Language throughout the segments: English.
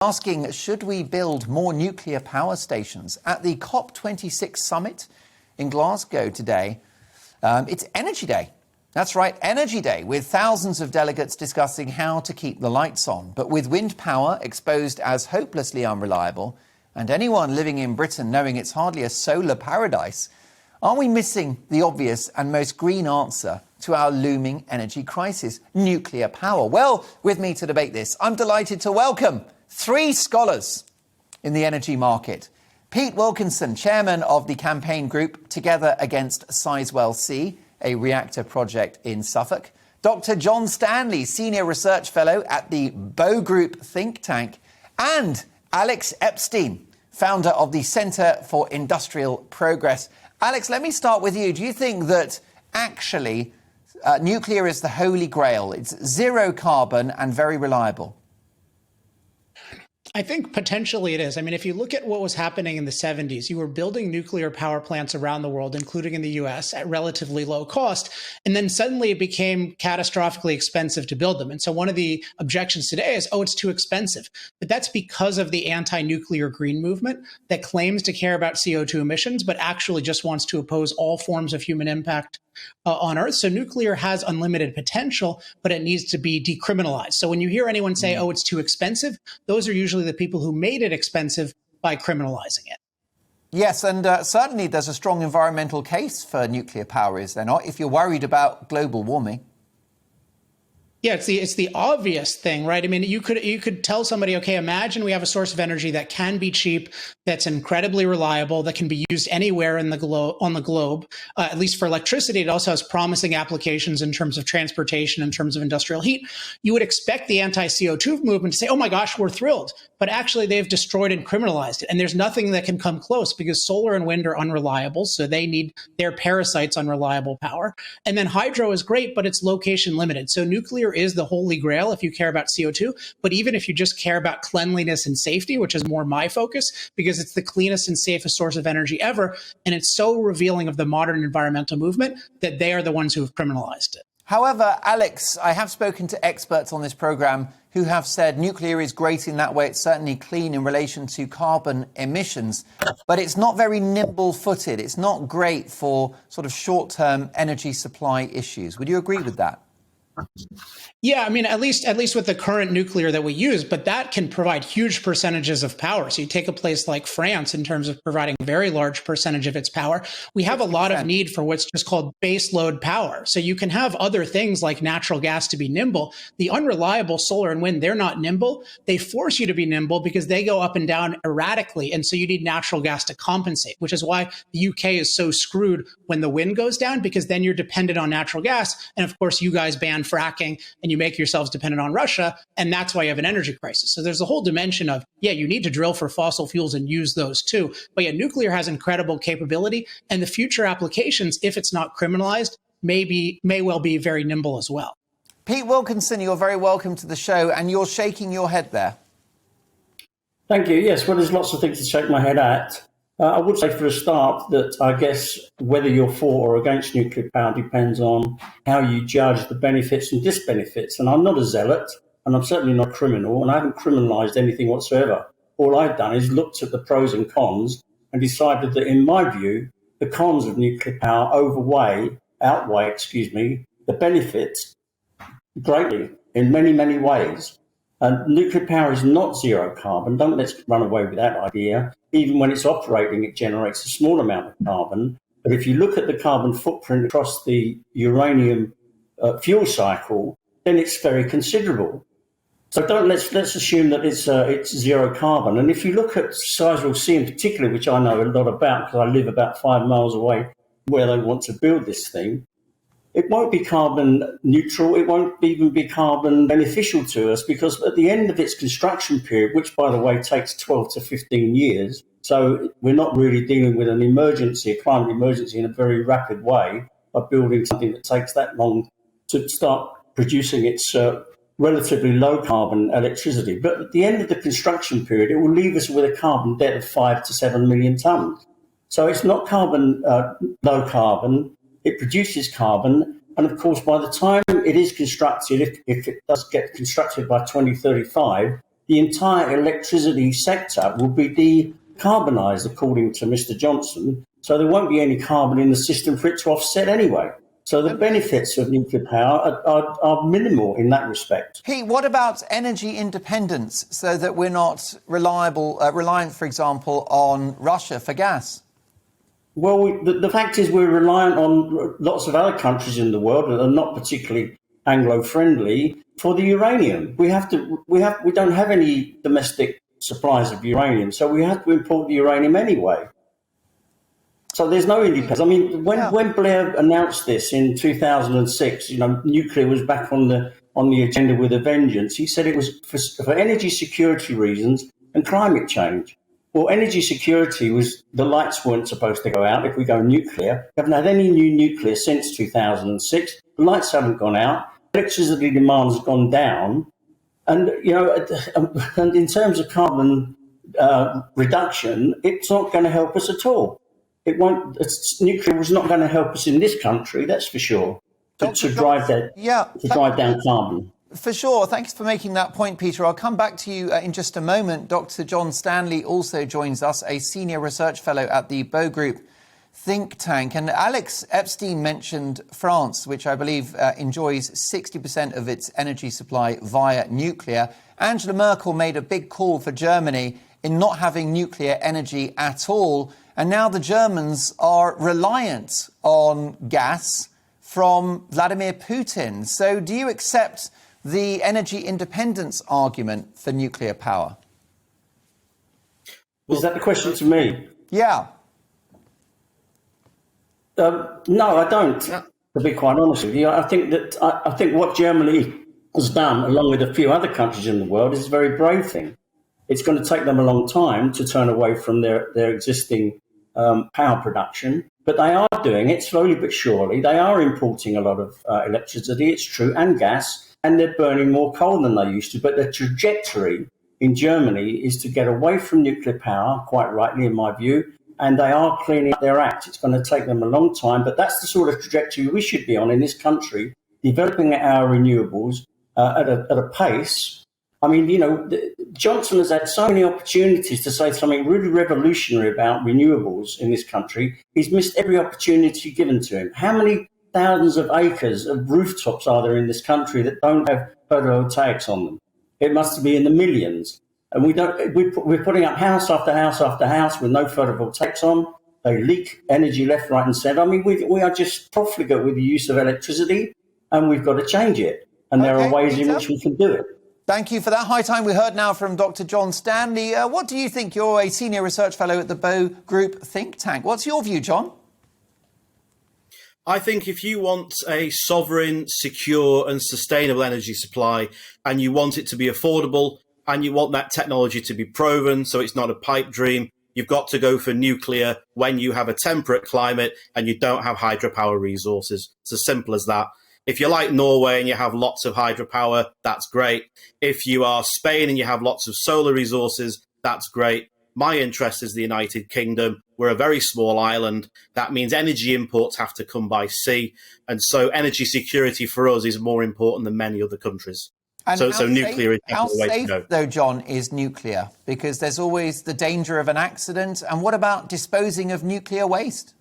Asking, should we build more nuclear power stations? At the COP26 summit in Glasgow today, it's Energy Day. That's right, Energy Day, with thousands of delegates discussing how to keep the lights on. But with wind power exposed as hopelessly unreliable, and anyone living in Britain knowing it's hardly a solar paradise, are we missing the obvious and most green answer to our looming energy crisis? Nuclear power. Well, with me to debate this, I'm delighted to welcome three scholars in the energy market. Pete Wilkinson, chairman of the campaign group Together Against Sizewell C, a reactor project in Suffolk. Dr. John Stanley, senior research fellow at the Bow Group think tank. And Alex Epstein, founder of the Centre for Industrial Progress. Alex, let me start with you. Do you think that actually nuclear is the holy grail? It's zero carbon and very reliable. I think potentially it is. I mean, if you look at what was happening in the 70s, you were building nuclear power plants around the world, including in the US, at relatively low cost. And then suddenly it became catastrophically expensive to build them. And so one of the objections today is, oh, it's too expensive. But that's because of the anti-nuclear green movement that claims to care about CO2 emissions, but actually just wants to oppose all forms of human impact on Earth. So nuclear has unlimited potential, but it needs to be decriminalized. So when you hear anyone say, oh, it's too expensive, those are usually the people who made it expensive by criminalizing it. Yes, and certainly there's a strong environmental case for nuclear power, is there not? If you're worried about global warming. Yeah, it's the obvious thing, right? I mean, you could tell somebody, okay, imagine we have a source of energy that can be cheap, that's incredibly reliable, that can be used anywhere in the on the globe. At least for electricity, it also has promising applications in terms of transportation, in terms of industrial heat. You would expect the anti-CO2 movement to say, oh my gosh, we're thrilled. But actually, they've destroyed and criminalized it. And there's nothing that can come close because solar and wind are unreliable. So they're parasites on reliable power. And then hydro is great, but it's location limited. So nuclear is the holy grail if you care about CO2. But even if you just care about cleanliness and safety, which is more my focus, because it's the cleanest and safest source of energy ever. And it's so revealing of the modern environmental movement that they are the ones who have criminalized it. However, Alex, I have spoken to experts on this programme who have said nuclear is great in that way. It's certainly clean in relation to carbon emissions, but it's not very nimble-footed. It's not great for sort of short-term energy supply issues. Would you agree with that? Yeah, I mean, at least with the current nuclear that we use, but that can provide huge percentages of power. So you take a place like France in terms of providing a very large percentage of its power. We have a lot of need for what's just called base load power. So you can have other things like natural gas to be nimble. The unreliable solar and wind, they're not nimble. They force you to be nimble because they go up and down erratically. And so you need natural gas to compensate, which is why the UK is so screwed when the wind goes down, because then you're dependent on natural gas. And of course, you guys ban fracking and you make yourselves dependent on Russia. And that's why you have an energy crisis. So there's a whole dimension of, yeah, you need to drill for fossil fuels and use those too. But yeah, nuclear has incredible capability. And the future applications, if it's not criminalized, may well be very nimble as well. Pete Wilkinson, you're very welcome to the show. And you're shaking your head there. Thank you. Yes, well, there's lots of things to shake my head at. I would say for a start that I guess whether you're for or against nuclear power depends on how you judge the benefits and disbenefits. And I'm not a zealot, and I'm certainly not a criminal, and I haven't criminalised anything whatsoever. All I've done is looked at the pros and cons and decided that, in my view, the cons of nuclear power outweigh the benefits greatly in many, many ways. And nuclear power is not zero carbon. Don't let's run away with that idea. Even when it's operating, it generates a small amount of carbon. But if you look at the carbon footprint across the uranium fuel cycle, then it's very considerable. So let's assume that it's zero carbon. And if you look at Sizewell C in particular, which I know a lot about because I live about 5 miles away where they want to build this thing, it won't be carbon neutral. It won't even be carbon beneficial to us because at the end of its construction period, which, by the way, takes 12 to 15 years, so we're not really dealing with an emergency, a climate emergency in a very rapid way by building something that takes that long to start producing its relatively low carbon electricity. But at the end of the construction period, it will leave us with a carbon debt of 5 to 7 million tonnes. So it's not low carbon. It produces carbon. And of course, by the time it is constructed, if it does get constructed by 2035, the entire electricity sector will be decarbonised, according to Mr. Johnson. So there won't be any carbon in the system for it to offset anyway. So the benefits of nuclear power are minimal in that respect. Pete, what about energy independence so that we're not reliant, for example, on Russia for gas? Well, the fact is we're reliant on lots of other countries in the world that are not particularly Anglo-friendly for the uranium. We don't have any domestic supplies of uranium, so we have to import the uranium anyway. So there's no independence. I mean, when Blair announced this in 2006, nuclear was back on the agenda with a vengeance. He said it was for energy security reasons and climate change. Well, energy security was the lights weren't supposed to go out if we go nuclear. We haven't had any new nuclear since 2006. The lights haven't gone out. Electricity demand has gone down. And, and in terms of carbon reduction, it's not going to help us at all. It won't. Nuclear was not going to help us in this country, that's for sure, to drive down carbon. For sure. Thanks for making that point, Peter. I'll come back to you in just a moment. Dr. John Stanley also joins us, a senior research fellow at the Bow Group think tank. And Alex Epstein mentioned France, which I believe enjoys 60% of its energy supply via nuclear. Angela Merkel made a big call for Germany in not having nuclear energy at all. And now the Germans are reliant on gas from Vladimir Putin. So do you accept the energy independence argument for nuclear power? Is that the question to me? Yeah. No, I don't, to be quite honest with you. I think what Germany has done, along with a few other countries in the world, is a very brave thing. It's going to take them a long time to turn away from their existing power production, but they are doing it slowly but surely. They are importing a lot of electricity, it's true, and gas, and they're burning more coal than they used to. But the trajectory in Germany is to get away from nuclear power, quite rightly in my view, and they are cleaning up their act. It's going to take them a long time, but that's the sort of trajectory we should be on in this country, developing our renewables at a pace. I mean, Johnson has had so many opportunities to say something really revolutionary about renewables in this country. He's missed every opportunity given to him. How many thousands of acres of rooftops are there in this country that don't have photovoltaics on them? It must be in the millions. And we're putting up house after house after house with no photovoltaics on. They leak energy left, right and centre. I mean, we are just profligate with the use of electricity, and we've got to change it. And there are ways in which we can do it. Thank you for that. High time we heard now from Dr. John Stanley. What do you think? You're a senior research fellow at the Bow Group think tank. What's your view, John? I think if you want a sovereign, secure and sustainable energy supply, and you want it to be affordable, and you want that technology to be proven so it's not a pipe dream, you've got to go for nuclear when you have a temperate climate and you don't have hydropower resources. It's as simple as that. If you're like Norway and you have lots of hydropower, that's great. If you are Spain and you have lots of solar resources, that's great. My interest is the United Kingdom. We're a very small island. That means energy imports have to come by sea. And so energy security for us is more important than many other countries. And so nuclear is how the way safe, to go. though, John, is nuclear? Because there's always the danger of an accident. And what about disposing of nuclear waste?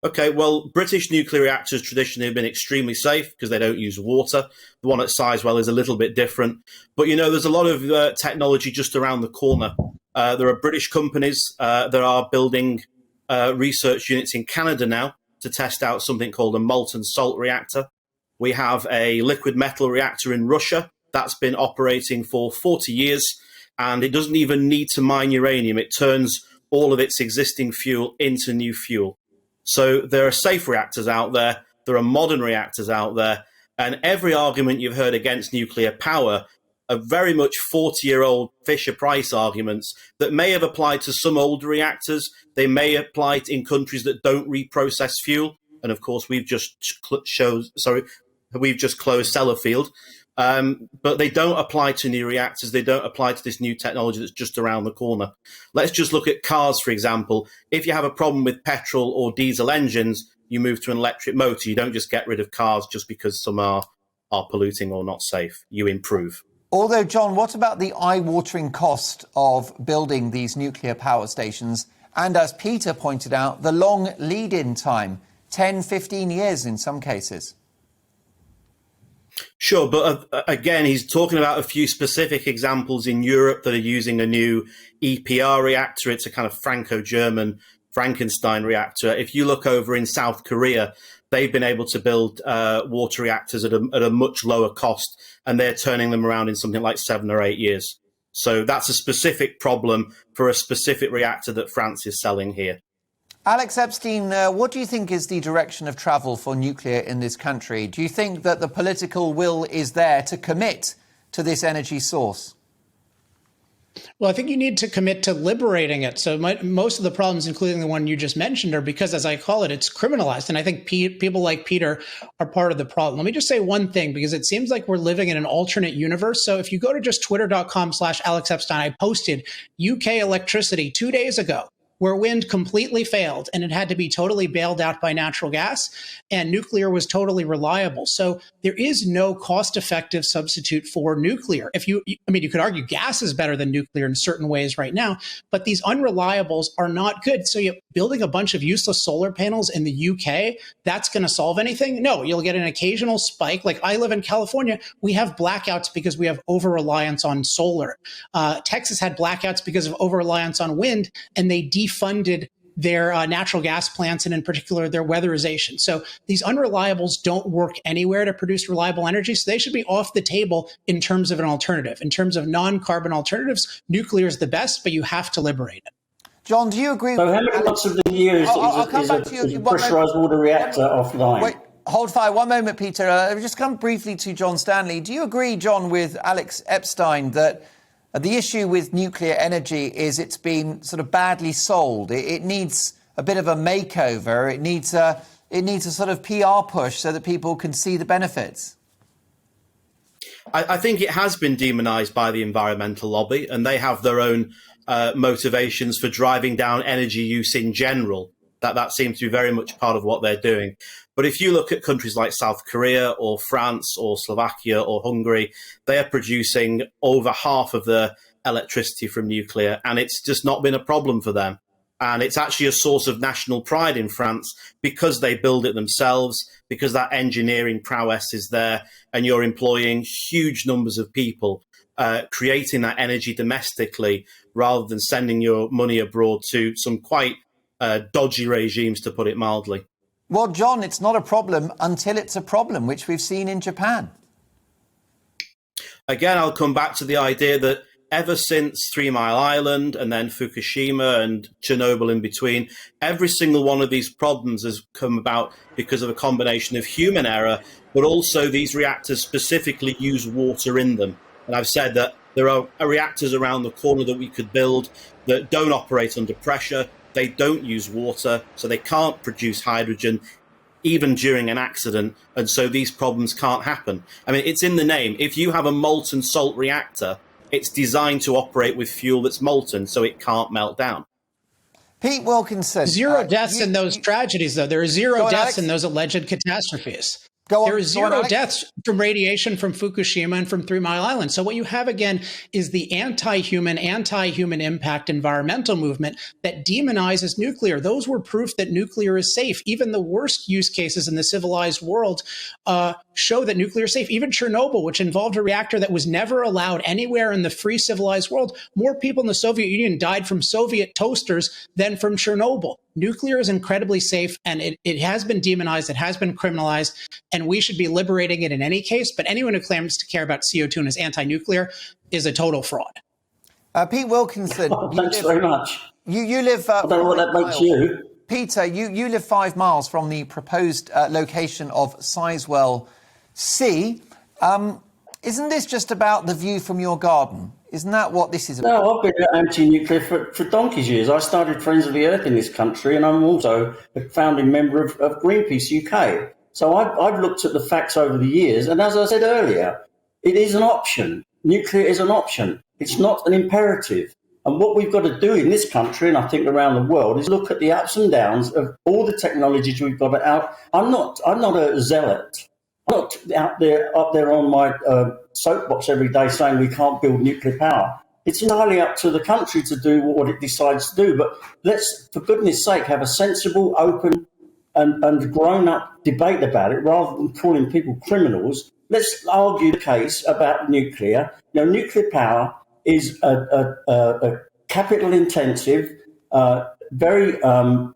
OK, well, British nuclear reactors traditionally have been extremely safe because they don't use water. The one at Sizewell is a little bit different. But, there's a lot of technology just around the corner. There are British companies that are building research units in Canada now to test out something called a molten salt reactor. We have a liquid metal reactor in Russia that's been operating for 40 years, and it doesn't even need to mine uranium. It turns all of its existing fuel into new fuel. So there are safe reactors out there. There are modern reactors out there. And every argument you've heard against nuclear power are very much 40-year-old Fisher-Price arguments that may have applied to some older reactors. They may apply in countries that don't reprocess fuel. And of course, we've just closed Sellafield. But they don't apply to new reactors. They don't apply to this new technology that's just around the corner. Let's just look at cars, for example. If you have a problem with petrol or diesel engines, you move to an electric motor. You don't just get rid of cars just because some are polluting or not safe. You improve. Although, John, what about the eye-watering cost of building these nuclear power stations? And as Peter pointed out, the long lead-in time, 10, 15 years in some cases. Sure, but again, he's talking about a few specific examples in Europe that are using a new EPR reactor. It's a kind of Franco-German Frankenstein reactor. If you look over in South Korea, they've been able to build water reactors at a much lower cost, and they're turning them around in something like 7 or 8 years. So that's a specific problem for a specific reactor that France is selling here. Alex Epstein, what do you think is the direction of travel for nuclear in this country? Do you think that the political will is there to commit to this energy source? Well, I think you need to commit to liberating it. So most of the problems, including the one you just mentioned, are because, as I call it, it's criminalized. And I think people like Peter are part of the problem. Let me just say one thing, because it seems like we're living in an alternate universe. So if you go to just twitter.com/Alex Epstein, I posted UK electricity 2 days ago, where wind completely failed and it had to be totally bailed out by natural gas, and nuclear was totally reliable. So there is no cost-effective substitute for nuclear. You could argue gas is better than nuclear in certain ways right now, but these unreliables are not good. So you're building a bunch of useless solar panels in the UK, that's going to solve anything? No, you'll get an occasional spike. Like I live in California, we have blackouts because we have over-reliance on solar. Texas had blackouts because of over-reliance on wind, and they defunded their natural gas plants, and in particular their weatherization. So these unreliables don't work anywhere to produce reliable energy. So they should be off the table in terms of an alternative. In terms of non-carbon alternatives, nuclear is the best, but you have to liberate it. John, do you agree? So how many months of the year is a pressurized water reactor offline? Wait, hold fire. One moment, Peter. Just come briefly to John Stanley. Do you agree, John, with Alex Epstein that the issue with nuclear energy is it's been sort of badly sold? It needs a bit of a makeover. It needs a sort of PR push so that people can see the benefits. I think it has been demonized by the environmental lobby, and they have their own motivations for driving down energy use in general. That seems to be very much part of what they're doing. But if you look at countries like South Korea or France or Slovakia or Hungary, they are producing over half of their electricity from nuclear, and it's just not been a problem for them. And it's actually a source of national pride in France because they build it themselves, because that engineering prowess is there, and you're employing huge numbers of people, creating that energy domestically rather than sending your money abroad to some quite dodgy regimes, to put it mildly. Well, John, it's not a problem until it's a problem, which we've seen in Japan. Again, I'll come back to the idea that ever since 3 Mile Island and then Fukushima and Chernobyl in between, every single one of these problems has come about because of a combination of human error, but also these reactors specifically use water in them. And I've said that there are reactors around the corner that we could build that don't operate under pressure. They don't use water, so they can't produce hydrogen even during an accident, and so these problems can't happen. I mean, it's in the name. If you have a molten salt reactor, it's designed to operate with fuel that's molten, so it can't melt down. Pete Wilkinson. Zero deaths in those tragedies, though. There are zero deaths in those alleged catastrophes. There are zero deaths from radiation from Fukushima and from 3 Mile Island. So what you have, again, is the anti-human impact environmental movement that demonizes nuclear. Those were proof that nuclear is safe. Even the worst use cases in the civilized world show that nuclear is safe. Even Chernobyl, which involved a reactor that was never allowed anywhere in the free civilized world, more people in the Soviet Union died from Soviet toasters than from Chernobyl. Nuclear is incredibly safe, and it has been demonized, it has been criminalized, and we should be liberating it in any case. But anyone who claims to care about CO2 and is anti-nuclear is a total fraud. Pete Wilkinson. Thanks very much. You live... I don't know what that makes you. Peter, you live 5 miles from the proposed location of Sizewell C. Isn't this just about the view from your garden? Isn't that what this is about? No, I've been anti-nuclear for donkey's years. I started Friends of the Earth in this country, and I'm also a founding member of Greenpeace UK. So I've looked at the facts over the years, and as I said earlier, it is an option. Nuclear is an option. It's not an imperative. And what we've got to do in this country, and I think around the world, is look at the ups and downs of all the technologies we've got out. I'm not a zealot I'm not up there on my soapbox every day saying we can't build nuclear power. It's entirely up to the country to do what it decides to do. But let's, for goodness sake, have a sensible, open and grown-up debate about it rather than calling people criminals. Let's argue the case about nuclear. Nuclear power is a capital-intensive, very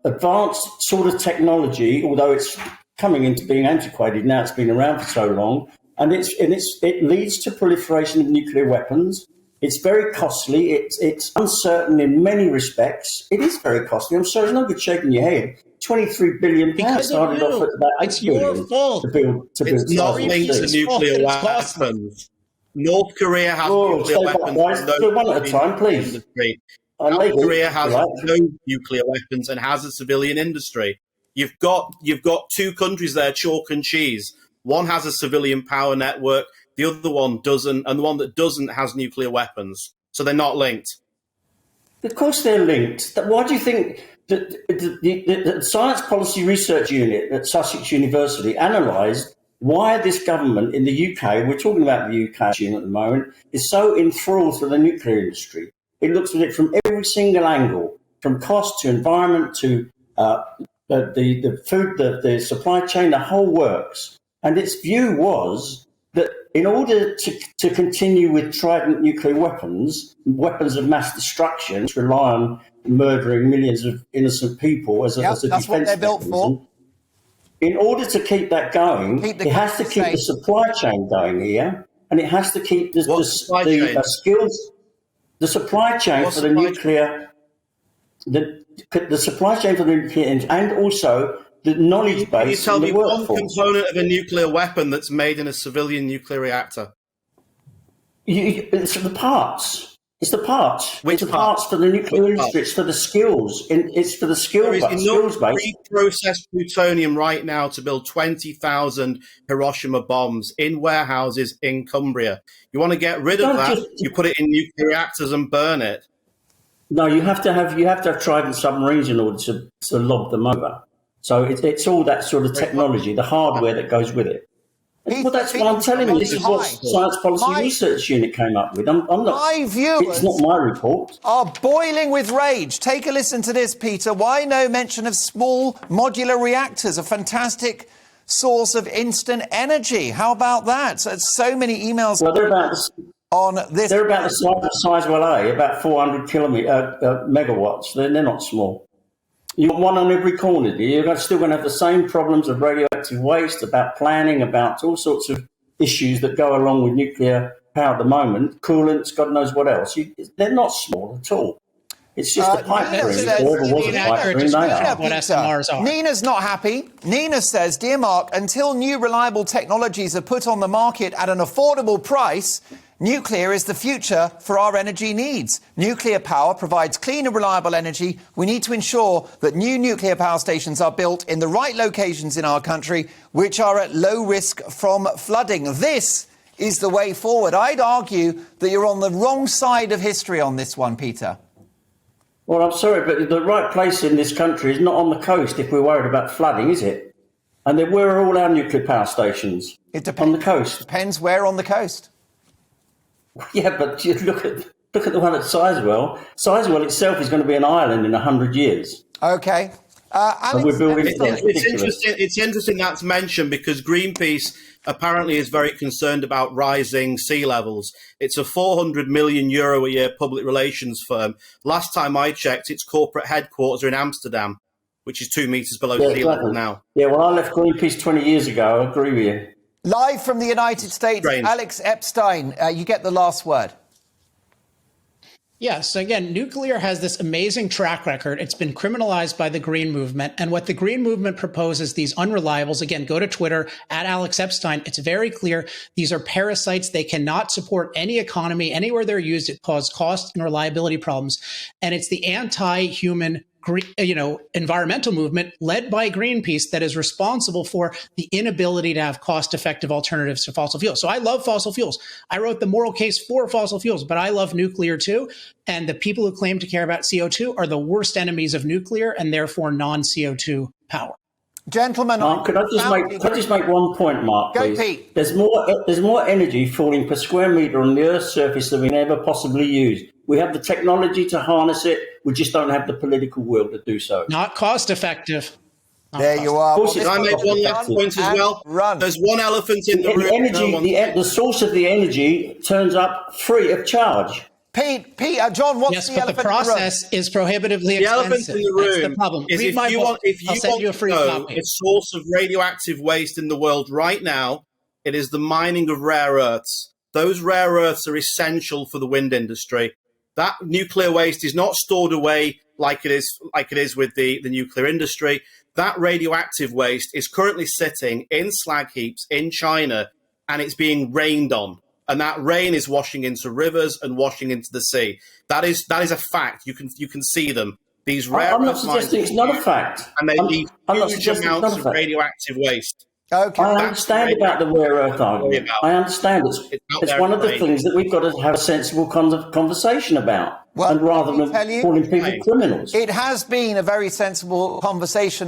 advanced sort of technology, although it's coming into being antiquated now. It's been around for so long, and it leads to proliferation of nuclear weapons. It's very costly. It's uncertain in many respects. It is very costly. I'm sorry, it's no good shaking your head. £23 billion started off at about $8 billion. Your fault. It's not linked to nuclear weapons. North Korea has nuclear weapons. No, one at a time, please. South Korea has no nuclear weapons and has a civilian industry. You've got two countries there, chalk and cheese. One has a civilian power network, the other one doesn't, and the one that doesn't has nuclear weapons. So they're not linked. Of course they're linked. Why do you think that the Science Policy Research Unit at Sussex University analysed why this government in the UK, we're talking about the UK at the moment, is so enthralled to the nuclear industry? It looks at it from every single angle, from cost to environment to the food, the supply chain, the whole works. And its view was that in order to continue with trident nuclear weapons of mass destruction, which rely on murdering millions of innocent people as a defense that's what they're built for. In order to keep that going, it has to keep the supply chain going here, and it has to keep the skills, the supply chain for the nuclear, the supply chain for the nuclear, and also the knowledge base. Can you tell me one workforce. component of a nuclear weapon that's made in a civilian nuclear reactor? It's the parts. It's the parts. Which it's the parts for the nuclear industry. It's for the skills. It's for the There is skills enough base. reprocessed plutonium right now to build 20,000 Hiroshima bombs in warehouses in Cumbria. You want to get rid of that? You put it in nuclear reactors and burn it. No, you have to have trident submarines in order to lob them over. So it's all that sort of technology, the hardware that goes with it. Well, that's what I'm telling you. This is what Science Policy Research Unit came up with. I'm not. My viewers it's not my report. Are boiling with rage. Take a listen to this, Peter. Why no mention of small modular reactors, a fantastic source of instant energy? How about that? So many emails. Well, they're about the size of Sizewell A, about 400 megawatts. They're not small. You want one on every corner, do you? You're still going to have the same problems of radioactive waste, about planning, about all sorts of issues that go along with nuclear power at the moment, coolants, God knows what else. They're not small at all. It's just a pipe dream. If there ever was a pipe dream, they are. What SMRs are. Nina's not happy. Nina says, dear Mark, until new reliable technologies are put on the market at an affordable price, nuclear is the future for our energy needs. Nuclear power provides clean and reliable energy. We need to ensure that new nuclear power stations are built in the right locations in our country, which are at low risk from flooding. This is the way forward. I'd argue that you're on the wrong side of history on this one, Peter. Well, I'm sorry, but the right place in this country is not on the coast if we're worried about flooding, is it? And then where are all our nuclear power stations? It depends. On the coast. Depends where on the coast. Yeah, but you look at the one at Sizewell. Sizewell itself is going to be an island in 100 years. Okay. And we're building It's interesting that's mentioned because Greenpeace apparently is very concerned about rising sea levels. It's a €400 million a year public relations firm. Last time I checked, its corporate headquarters are in Amsterdam, which is 2 meters below sea level now. Yeah, well, I left Greenpeace 20 years ago. I agree with you. Live from the United States, Alex Epstein, you get the last word. Yes. Again, nuclear has this amazing track record. It's been criminalized by the Green Movement. And what the Green Movement proposes, these unreliables, again, go to Twitter at Alex Epstein. It's very clear. These are parasites. They cannot support any economy. Anywhere they're used, it causes cost and reliability problems. And it's the anti-human environmental movement led by Greenpeace that is responsible for the inability to have cost-effective alternatives to fossil fuels. So I love fossil fuels. I wrote the moral case for fossil fuels, but I love nuclear too. And the people who claim to care about CO2 are the worst enemies of nuclear and therefore non-CO2 power. Gentlemen, Mark, could I just make one point, Mark, Go, please? Pete. There's more energy falling per square metre on the Earth's surface than we can ever possibly use. We have the technology to harness it. We just don't have the political will to do so. Not cost effective. There you are. course Can I make one last point as well? Run. There's one elephant in the room. The source of the energy turns up free of charge. Pete, John, what's Yes, the but the elephant in the room? process is prohibitively The expensive. elephant in the room That's the problem. is Read my book. I'll send you a free want to know copy. a source of radioactive waste in the world right now, it is the mining of rare earths. Those rare earths are essential for the wind industry. That nuclear waste is not stored away like it is with the nuclear industry. That radioactive waste is currently sitting in slag heaps in China, and it's being rained on. And that rain is washing into rivers and washing into the sea. That is a fact. You can see them. These rare I'm not earth mines, suggesting it's not a fact. and they leave huge amounts of fact. radioactive waste. Okay. I understand about the rare earth argument. I understand it's one of the things that we've got to have a sensible conversation about, Well, and rather let me than tell you, calling people criminals. It has been a very sensible conversation